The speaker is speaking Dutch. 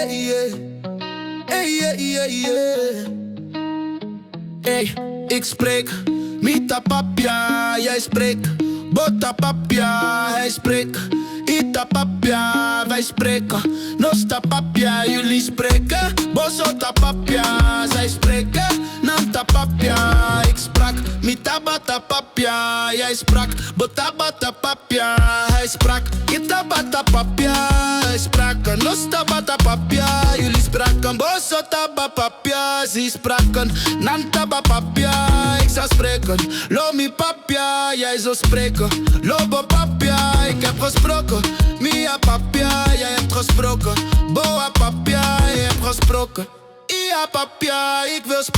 yeah, yeah. Hey, yeah, yeah, yeah. Hey, ik spreek Mita papia, jij spreekt Bota papia, hij spreekt Ita papia, wij spreken Nosta papia, jullie spreken Bosota papia, zij spreken Nanta papia, ik sprak Mita bata papia, jij sprak Bota bata papia, hij sprak Ita bata papia, hij sprak Nosta bata papia, jullie spraken Bosota papia, zij spraken Nanta papia, ik zou spreken Lomi papia, jij zou spreken Lobo papia, ik heb gesproken Mia papia, jij hebt gesproken Boa papia, jij hebt gesproken Ia papia, ik wil spreken